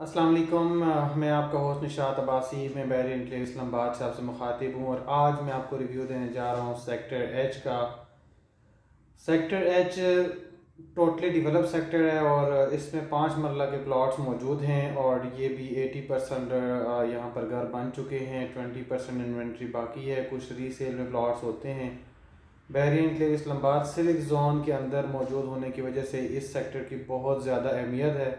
अस्सलाम वालेकुम। मैं आपका होस्ट निशात अब्बासी। मैं बहरीन एन्क्लेव इस्लामाबाद से आपसे मुखातिब हूँ और आज मैं आपको रिव्यू देने जा रहा हूँ सेक्टर एच का। Sector H totally develop sector है और इसमें 5 मरला के प्लॉट्स मौजूद हैं और ये भी 80% यहाँ पर घर बन चुके हैं। 20% इन्वेंट्री बाकी है। कुछ रीसेल में प्लॉट्स होते हैं। Bahrain enclave Islamabad civic zone के अंदर मौजूद होने की वजह से इस सेक्टर की बहुत ज़्यादा अहमियत है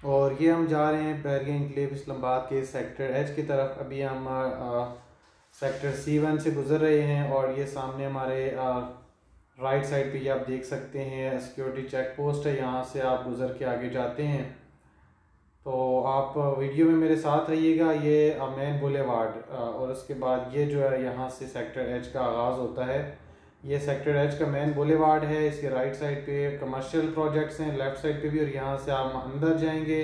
और ये हम जा रहे हैं बहरीन एन्क्लेव इस्लामाबाद के सेक्टर एच की तरफ। अभी हम सेक्टर C1 से गुज़र रहे हैं और ये सामने हमारे राइट साइड पे ये आप देख सकते हैं सिक्योरिटी चेक पोस्ट है। यहाँ से आप गुज़र के आगे जाते हैं तो आप वीडियो में मेरे साथ रहिएगा। ये मेन बुलेवार्ड और उसके बाद ये जो है यहाँ से सेक्टर एच का आगाज़ होता है। ये सेक्टर एच का मेन बुलेवार्ड है। इसके राइट साइड पे कमर्शियल प्रोजेक्ट्स हैं, लेफ़्ट साइड पे भी, और यहाँ से आप अंदर जाएंगे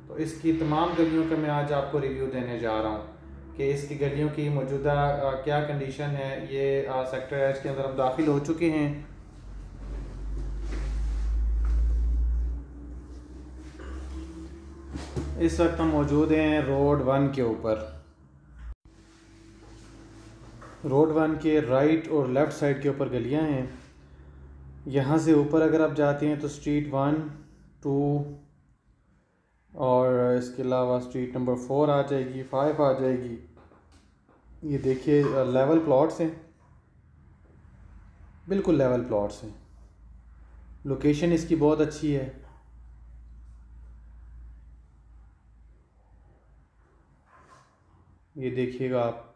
तो इसकी तमाम गलियों का मैं आज आपको रिव्यू देने जा रहा हूँ कि इसकी गलियों की मौजूदा क्या कंडीशन है। ये सेक्टर एच के अंदर हम दाखिल हो चुके हैं। इस वक्त हम मौजूद हैं रोड 1 के ऊपर। रोड 1 के राइट और लेफ़्ट साइड के ऊपर गलियां हैं। यहाँ से ऊपर अगर आप जाते हैं तो स्ट्रीट 1, 2 और इसके अलावा स्ट्रीट नंबर 4 आ जाएगी, 5 आ जाएगी। ये देखिए लेवल प्लॉट्स हैं, बिल्कुल लेवल प्लॉट्स हैं। लोकेशन इसकी बहुत अच्छी है। ये देखिएगा आप,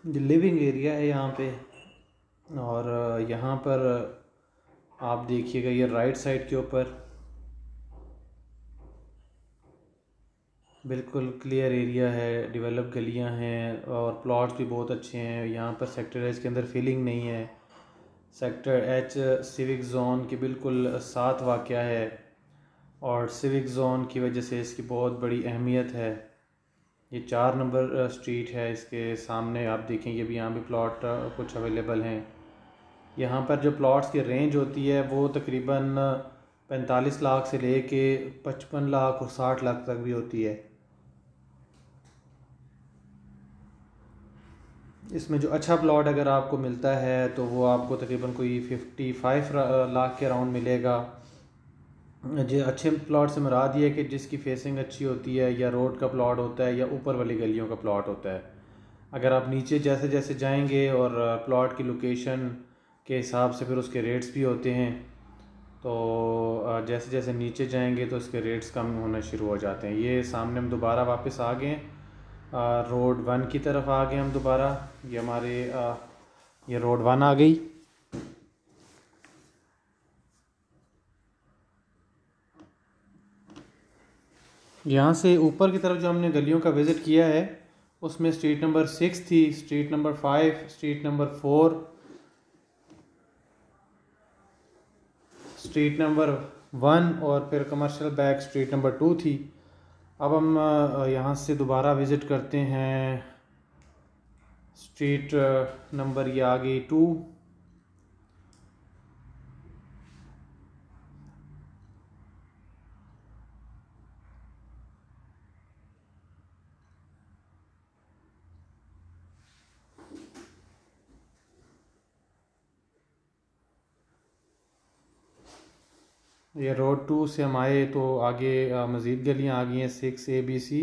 ये लिविंग एरिया है यहाँ पे। और यहाँ पर आप देखिएगा ये राइट साइड के ऊपर बिल्कुल क्लियर एरिया है, डेवलप गलियाँ हैं और प्लॉट्स भी बहुत अच्छे हैं। यहाँ पर सेक्टर एच के अंदर फीलिंग नहीं है। सेक्टर एच सिविक ज़ोन के बिल्कुल साथ वाक़या है और सिविक ज़ोन की वजह से इसकी बहुत बड़ी अहमियत है। ये 4 नंबर स्ट्रीट है, इसके सामने आप देखेंगे भी यहाँ भी प्लॉट कुछ अवेलेबल हैं। यहाँ पर जो प्लॉट्स की रेंज होती है वो तकरीबन 45 लाख से लेके 55 लाख और 60 लाख तक भी होती है। इसमें जो अच्छा प्लॉट अगर आपको मिलता है तो वो आपको तकरीबन कोई 55 लाख के अराउंड मिलेगा। जो अच्छे प्लॉट से मुराद ये है कि जिसकी फेसिंग अच्छी होती है, या रोड का प्लॉट होता है या ऊपर वाली गलियों का प्लॉट होता है। अगर आप नीचे जैसे जैसे जाएंगे और प्लॉट की लोकेशन के हिसाब से फिर उसके रेट्स भी होते हैं। तो जैसे जैसे नीचे जाएंगे तो उसके रेट्स कम होना शुरू हो जाते हैं। ये सामने हम दोबारा वापस आ गए, रोड 1 की तरफ आ गए हम दोबारा। ये हमारे ये रोड 1 आ गई। यहाँ से ऊपर की तरफ जो हमने गलियों का विज़िट किया है उसमें स्ट्रीट नंबर 6 थी, street number 5, street number 4, street number 1 और फिर कमर्शियल बैग स्ट्रीट नंबर 2 थी। अब हम यहाँ से दोबारा विज़िट करते हैं स्ट्रीट नंबर, ये आ गई 2। ये रोड 2 से हम आए तो आगे मज़ीद गलियाँ आ गई हैं, 6ABC।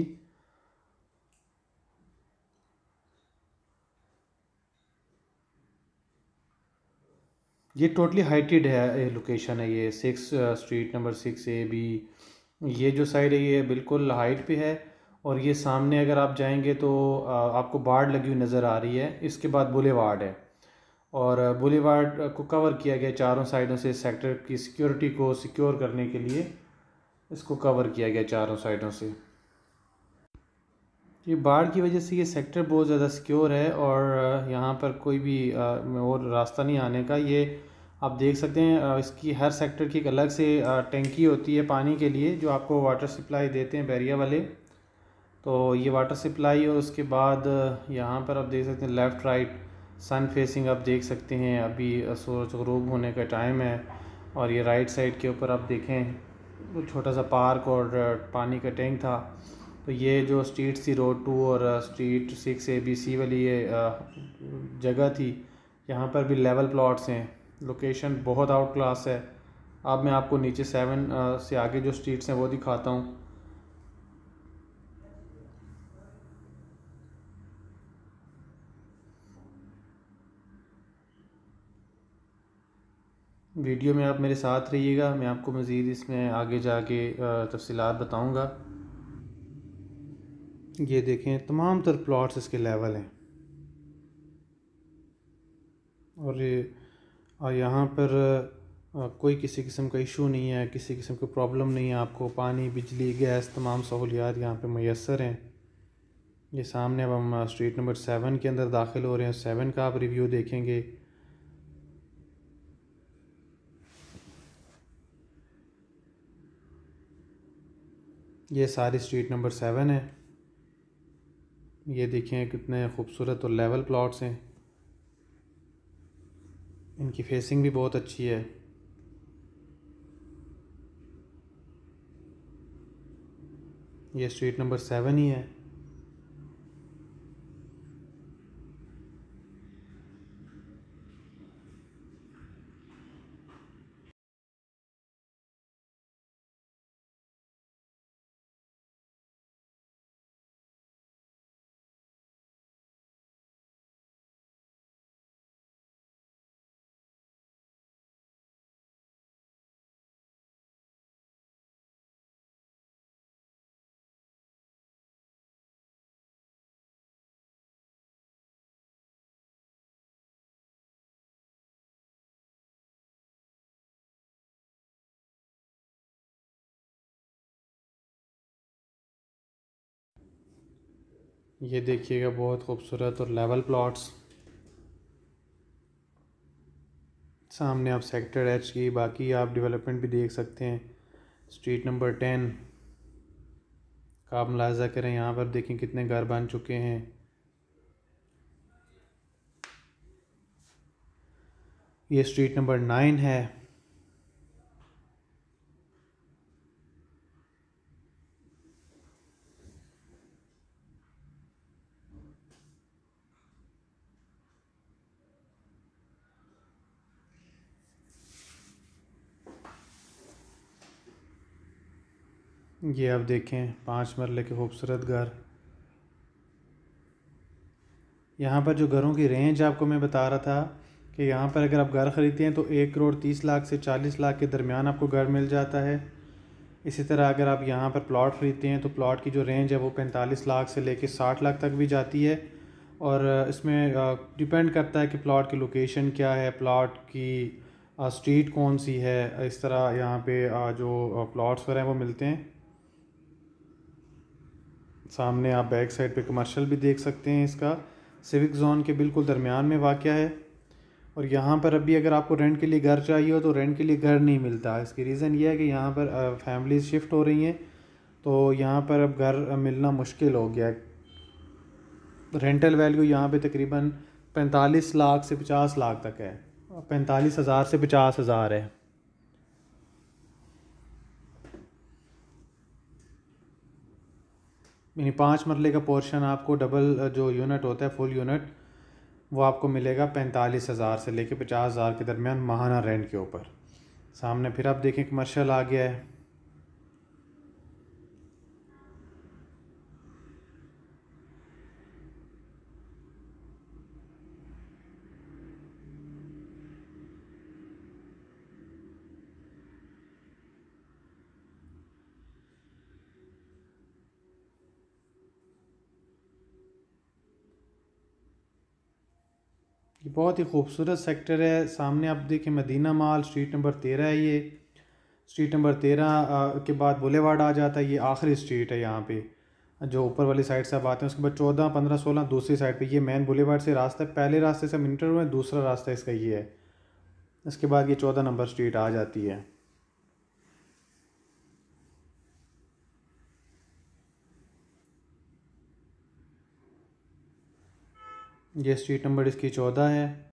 ये टोटली हाइटेड है, लोकेशन है ये 6 स्ट्रीट नंबर 6AB। ये जो साइड है ये बिल्कुल हाइट पे है और ये सामने अगर आप जाएंगे तो आपको बाड़ लगी हुई नज़र आ रही है। इसके बाद बुलेवार्ड है और बुलेवार्ड को कवर किया गया चारों साइडों से। सेक्टर की सिक्योरिटी को सिक्योर करने के लिए इसको कवर किया गया चारों साइडों से। ये बाढ़ की वजह से ये सेक्टर बहुत ज़्यादा सिक्योर है और यहाँ पर कोई भी और रास्ता नहीं आने का। ये आप देख सकते हैं, इसकी हर सेक्टर की एक अलग से टंकी होती है पानी के लिए जो आपको वाटर सप्लाई देते हैं बैरिया वाले। तो ये वाटर सप्लाई और उसके बाद यहाँ पर आप देख सकते हैं लेफ़्ट राइट सन फेसिंग आप देख सकते हैं, अभी सूरज ग़ुरूब होने का टाइम है। और ये राइट साइड के ऊपर आप देखें तो छोटा सा पार्क और पानी का टैंक था। तो ये जो स्ट्रीट सी रोड 2 और स्ट्रीट 6 ABC वाली ये जगह थी, यहाँ पर भी लेवल प्लॉट्स हैं। लोकेशन बहुत आउट क्लास है। अब मैं आपको नीचे 7 से आगे जो स्ट्रीट्स हैं वो दिखाता हूँ। वीडियो में आप मेरे साथ रहिएगा, मैं आपको मज़ीद इसमें आगे जाके तफसीलात बताऊँगा। ये देखें तमाम तर प्लॉट्स इसके लेवल हैं और यहाँ पर कोई किसी किस्म का इशू नहीं है, किसी किस्म की प्रॉब्लम नहीं है। आपको पानी, बिजली, गैस तमाम सहूलियात यहाँ पे मैसर हैं। ये सामने अब हम स्ट्रीट नंबर 7 के अंदर दाखिल हो रहे हैं। 7 का आप रिव्यू देखेंगे। ये सारी स्ट्रीट नंबर 7 है। ये देखें कितने खूबसूरत और लेवल प्लॉट्स हैं। इनकी फेसिंग भी बहुत अच्छी है। ये स्ट्रीट नंबर 7 ही है। ये देखिएगा बहुत खूबसूरत और लेवल प्लॉट्स। सामने आप सेक्टर H की बाकी आप डेवलपमेंट भी देख सकते हैं। स्ट्रीट नंबर 10 का आप मुलाहिज़ा करें, यहाँ पर देखें कितने घर बन चुके हैं। ये स्ट्रीट नंबर 9 है। ये आप देखें 5 मरले के खूबसूरत घर। यहाँ पर जो घरों की रेंज आपको मैं बता रहा था कि यहाँ पर अगर आप घर ख़रीदते हैं तो 1,30,00,000 से 40 लाख के दरमियान आपको घर मिल जाता है। इसी तरह अगर आप यहाँ पर प्लॉट ख़रीदते हैं तो प्लॉट की जो रेंज है वो 45 लाख से लेके 60 लाख तक भी जाती है। और इसमें डिपेंड करता है कि प्लॉट की लोकेशन क्या है, प्लॉट की स्ट्रीट कौन सी है। इस तरह यहाँ पे जो प्लॉट्स वगैरह वो मिलते हैं। सामने आप बैक साइड पे कमर्शियल भी देख सकते हैं। इसका सिविक जोन के बिल्कुल दरमियान में वाक़या है। और यहाँ पर अभी अगर आपको रेंट के लिए घर चाहिए हो तो रेंट के लिए घर नहीं मिलता। इसकी रीज़न ये है कि यहाँ पर फैमिलीज शिफ्ट हो रही हैं, तो यहाँ पर अब घर मिलना मुश्किल हो गया है। रेंटल वैल्यू यहाँ पे तकरीबन 45 लाख से 50 लाख तक है। 45,000 से 50,000 है। यानी 5 मरले का पोर्शन आपको डबल जो यूनिट होता है, फुल यूनिट, वो आपको मिलेगा 45,000 से लेके 50,000 के दरमियान माहाना रेंट के ऊपर। सामने फिर आप देखें कमर्शियल आ गया है। ये बहुत ही खूबसूरत सेक्टर है। सामने आप देखें मदीना माल, स्ट्रीट नंबर 13 है। ये स्ट्रीट नंबर 13 के बाद बुलेवार्ड आ जाता है। ये आखिरी स्ट्रीट है यहाँ पे, जो ऊपर वाली साइड से आप आते हैं। उसके बाद 14, 15, 16 दूसरी साइड पे। ये मेन बुलेवार्ड से रास्ता है। पहले रास्ते से हम इंटर हुए, दूसरा रास्ता इसका ये है। इसके बाद ये 14 नंबर स्ट्रीट आ जाती है। ये स्ट्रीट नंबर इसकी 14 है।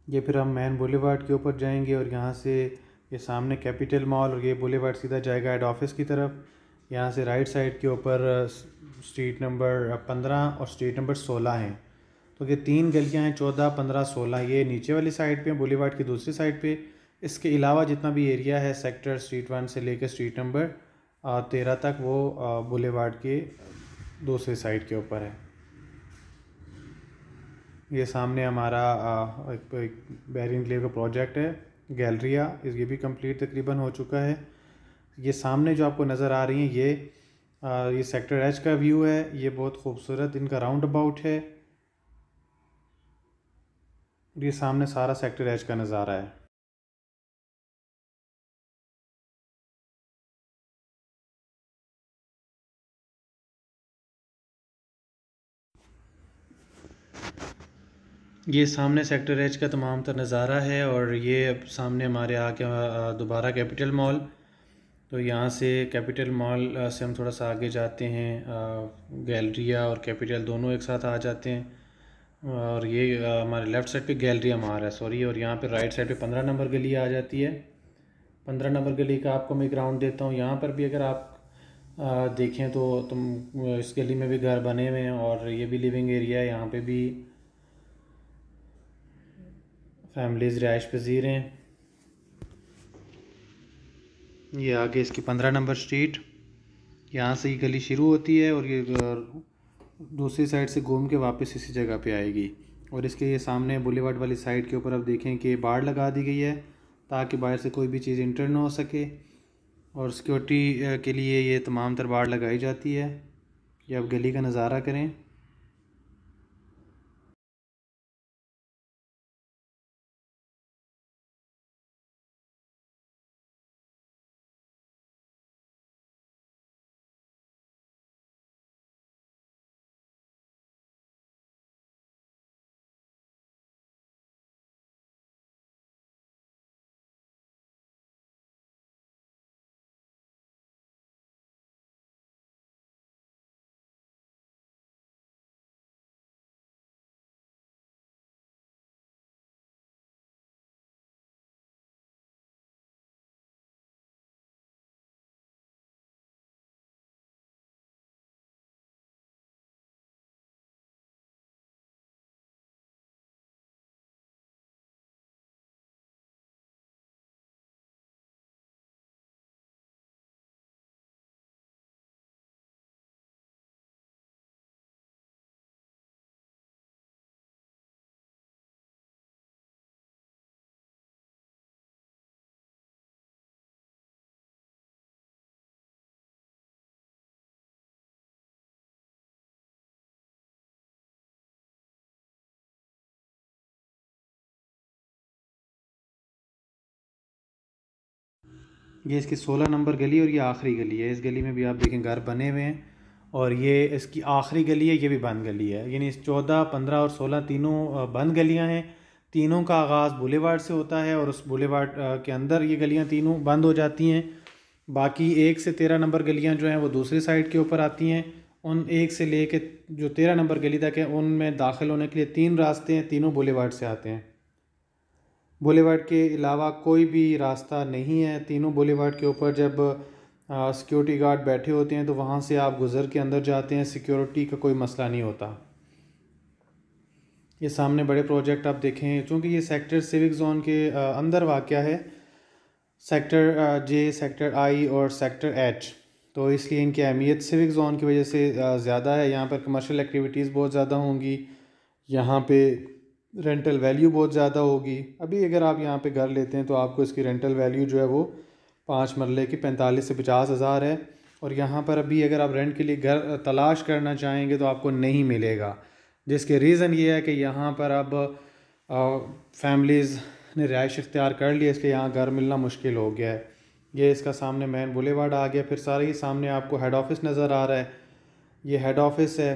ये फिर हम मेन बुलेवार्ड के ऊपर जाएंगे और यहाँ से ये सामने कैपिटल मॉल और ये बुलेवार्ड सीधा जाएगा हेड ऑफिस की तरफ। यहाँ से राइट साइड के ऊपर स्ट्रीट नंबर 15 और स्ट्रीट नंबर 16 हैं। तो ये 3 गलियाँ हैं, 14, 15, 16। ये नीचे वाली साइड पे, बुलेवार्ड की दूसरी साइड पे। इसके अलावा जितना भी एरिया है सेक्टर स्ट्रीट 1 से लेकर स्ट्रीट नंबर 13 तक, वो बुलेवार्ड के दूसरी साइड के ऊपर है। ये सामने हमारा एक बैरियन क्लेव का प्रोजेक्ट है, गैलरिया। ये भी कंप्लीट तकरीबन हो चुका है। ये सामने जो आपको नज़र आ रही हैं, ये सेक्टर एच का व्यू है। ये बहुत खूबसूरत इनका राउंड अबाउट है। ये सामने सारा सेक्टर एच का नज़ारा है। ये सामने सेक्टर एच का तमाम तर नज़ारा है। और ये अब सामने हमारे आके दोबारा कैपिटल मॉल। तो यहाँ से कैपिटल मॉल से हम थोड़ा सा आगे जाते हैं, गैलरिया और कैपिटल दोनों एक साथ आ जाते हैं। और ये हमारे लेफ़्ट साइड पे गैलरिया मार है, सॉरी। और यहाँ पे राइट साइड पे 15 नंबर गली आ जाती है। 15 नंबर गली का आपको मैं एक राउंड देता हूँ। यहाँ पर भी अगर आप देखें तो तुम इस गली में भी घर बने हुए हैं और ये भी लिविंग एरिया है। यहाँ पे भी फैमिलीज़ रिहाइश पजीर हैं। ये आगे इसकी 15 नंबर स्ट्रीट, यहाँ से ये गली शुरू होती है और ये दूसरी साइड से घूम के वापस इसी जगह पे आएगी। और इसके ये सामने बुलेवार्ड वाली साइड के ऊपर अब देखें कि बाड़ लगा दी गई है ताकि बाहर से कोई भी चीज़ इंटर ना हो सके। और सिक्योरिटी के लिए ये तमाम तर बाड़ लगाई जाती है। ये अब गली का नज़ारा करें। ये इसकी 16 नंबर गली और ये आखिरी गली है। इस गली में भी आप देखें घर बने हुए हैं। और ये इसकी आखिरी गली है, ये भी बंद गली है। यानी 14, 15 और 16 तीनों बंद गलियां हैं। तीनों का आगाज़ बुलेवार्ड से होता है और उस बुलेवार्ड के अंदर ये गलियां तीनों बंद हो जाती हैं। बाकी 1 से 13 नंबर गलियां जो हैं वो दूसरी साइड के ऊपर आती हैं। उन 1 से लेके जो 13 नंबर गली तक है उनमें दाखिल होने के लिए 3 रास्ते हैं, तीनों बुलेवार्ड से आते हैं। बुलेवार्ड के अलावा कोई भी रास्ता नहीं है। तीनों बुलेवार्ड के ऊपर जब सिक्योरिटी गार्ड बैठे होते हैं तो वहाँ से आप गुज़र के अंदर जाते हैं, सिक्योरिटी का कोई मसला नहीं होता। ये सामने बड़े प्रोजेक्ट आप देखें, चूँकि ये सेक्टर सिविक ज़ोन के अंदर वाक़या है सेक्टर जे, सेक्टर आई और सेक्टर एच। तो इसलिए इनकी अहमियत सिविक ज़ोन की वजह से ज़्यादा है। यहाँ पर कमर्शियल एक्टिविटीज़ बहुत ज़्यादा होंगी, यहाँ पे रेंटल वैल्यू बहुत ज़्यादा होगी। अभी अगर आप यहाँ पे घर लेते हैं तो आपको इसकी रेंटल वैल्यू जो है वो 5 मरले की 45 से 50 हज़ार है। और यहाँ पर अभी अगर आप रेंट के लिए घर तलाश करना चाहेंगे तो आपको नहीं मिलेगा, जिसके रीज़न ये है कि यहाँ पर अब फैमिलीज़ ने रिहाइश इख्तियार कर लिया, इसलिए यहाँ घर मिलना मुश्किल हो गया है। ये इसका सामने मेन बुलेवार्ड आ गया, फिर सारे ही सामने आपको हेड ऑफिस नज़र आ रहा है, ये हेड ऑफिस है।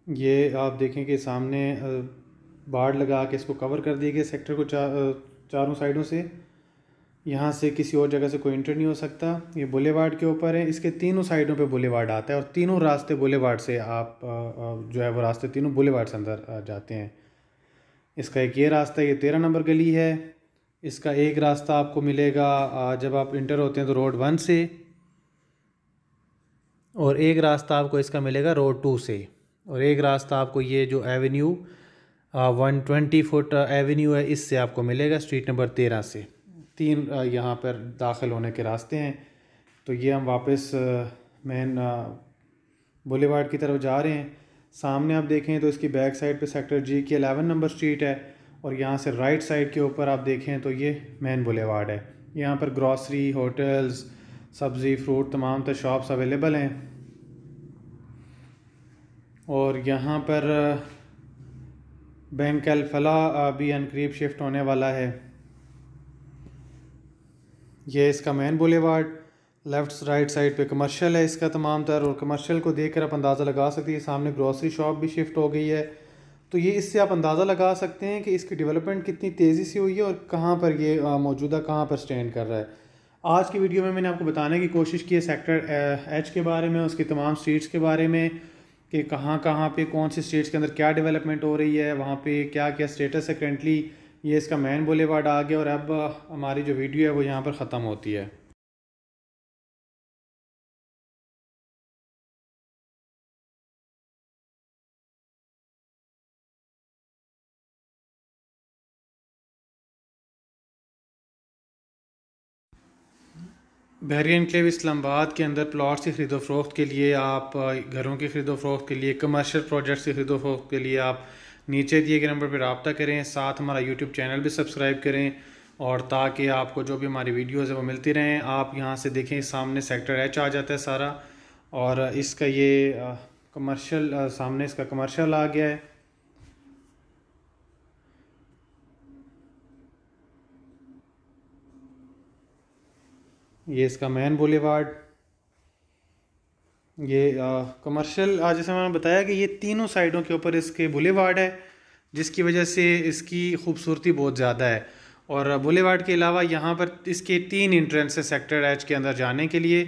ये आप देखें कि सामने बाड़ लगा के इसको कवर कर दिए गए सेक्टर को, चारों साइडों से। यहाँ से किसी और जगह से कोई इंटर नहीं हो सकता। ये बुलेवार्ड के ऊपर है, इसके तीनों साइडों पे बुलेवार्ड आता है और तीनों रास्ते बुलेवार्ड से आप जो है वो रास्ते तीनों बुलेवार्ड से अंदर जाते हैं। इसका एक ये रास्ता, ये 13 नंबर गली है। इसका एक रास्ता आपको मिलेगा जब आप इंटर होते हैं तो रोड 1 से, और एक रास्ता आपको इसका मिलेगा रोड 2 से, और एक रास्ता आपको ये जो एवेन्यू 120 फुट एवेन्यू है इससे आपको मिलेगा स्ट्रीट नंबर 13 से। तीन यहाँ पर दाखिल होने के रास्ते हैं। तो ये हम वापस मेन बुलेवार्ड की तरफ जा रहे हैं। सामने आप देखें तो इसकी बैक साइड पे सेक्टर जी की 11 नंबर स्ट्रीट है, और यहाँ से राइट साइड के ऊपर आप देखें तो ये मेन बुलेवार्ड है। यहाँ पर ग्रॉसरी, होटल्स, सब्ज़ी, फ्रूट, तमाम तर शॉप्स अवेलेबल हैं। और यहाँ पर बैंक अल फलाह भी अनकरीब शिफ्ट होने वाला है। ये इसका main boulevard, left right side पे कमर्शियल है इसका तमाम तर, और कमर्शियल को देखकर आप अंदाज़ा लगा सकते हैं सामने ग्रॉसरी शॉप भी शिफ्ट हो गई है। तो ये इससे आप अंदाज़ा लगा सकते हैं कि इसकी डेवलपमेंट कितनी तेज़ी से हुई है और कहाँ पर ये मौजूदा कहाँ पर स्टैंड कर रहा है। आज की वीडियो में मैंने आपको बताने की कोशिश की है सेक्टर एच के बारे में, उसकी तमाम स्ट्रीट्स के बारे में, कि कहाँ कहाँ पे कौन सी स्ट्रीट्स के अंदर क्या डेवलपमेंट हो रही है, वहाँ पे क्या क्या स्टेटस है करेंटली। ये इसका मेन बुलेवार्ड आ गया, और अब हमारी जो वीडियो है वो यहाँ पर ख़त्म होती है। बहरिया एनक्लेव इस्लामाबाद के अंदर प्लॉट्स की ख़रीदो फ़रोख्त के लिए, आप घरों की ख़रीदो फ़रोख्त के लिए, कमर्शियल प्रोजेक्ट्स की ख़रीदो फ़रोख्त के लिए आप नीचे दिए गए नंबर पर रब्ता करें। साथ हमारा यूट्यूब चैनल भी सब्सक्राइब करें, और ताकि आपको जो भी हमारी वीडियोज़ है वो मिलती रहें। आप यहाँ से देखें सामने सेक्टर एच आ जाता है सारा, और इसका ये कमर्शियल सामने इसका कमर्शियल आ गया है। ये इसका मेन बुलेवार्ड, ये कमर्शियल, आज जैसे मैंने बताया कि ये तीनों साइडों के ऊपर इसके बुलेवार्ड है, जिसकी वजह से इसकी खूबसूरती बहुत ज़्यादा है। और बुलेवार्ड के अलावा यहाँ पर इसके 3 इंट्रेंस है सेक्टर एच के अंदर जाने के लिए।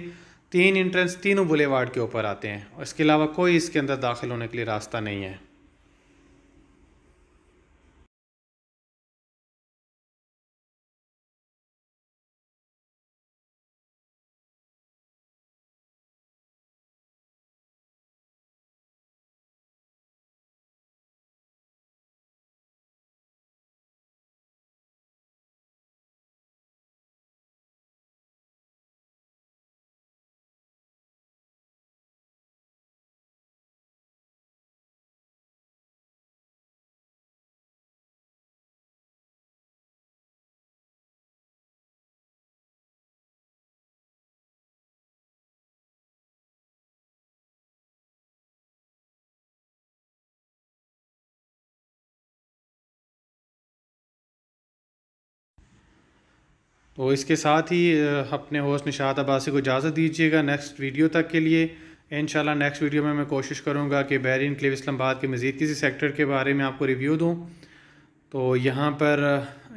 3 इंट्रेंस तीनों बुलेवार्ड के ऊपर आते हैं, और इसके अलावा कोई इसके अंदर दाखिल होने के लिए रास्ता नहीं है। तो इसके साथ ही अपने होस्ट निशात अब्बासी को इजाज़त दीजिएगा नेक्स्ट वीडियो तक के लिए। इंशाल्लाह नेक्स्ट वीडियो में मैं कोशिश करूँगा कि बहरीन एनक्लेव इस्लामाबाद के मज़ीद किसी सेक्टर के बारे में आपको रिव्यू दूँ। तो यहाँ पर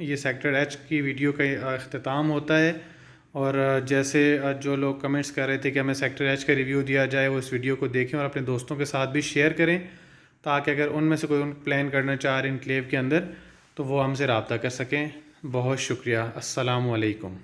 ये सेक्टर एच की वीडियो का अख्ताम होता है। और जैसे जो लोग कमेंट्स कर रहे थे कि हमें सेक्टर एच का रिव्यू दिया जाए, वो इस वीडियो को देखें और अपने दोस्तों के साथ भी शेयर करें, ताकि अगर उनमें से कोई प्लान करना चाह रहे एनक्लेव के अंदर तो वो हमसे रब्ता कर सकें। बहुत शुक्रिया। अस्सलामु अलैकुम।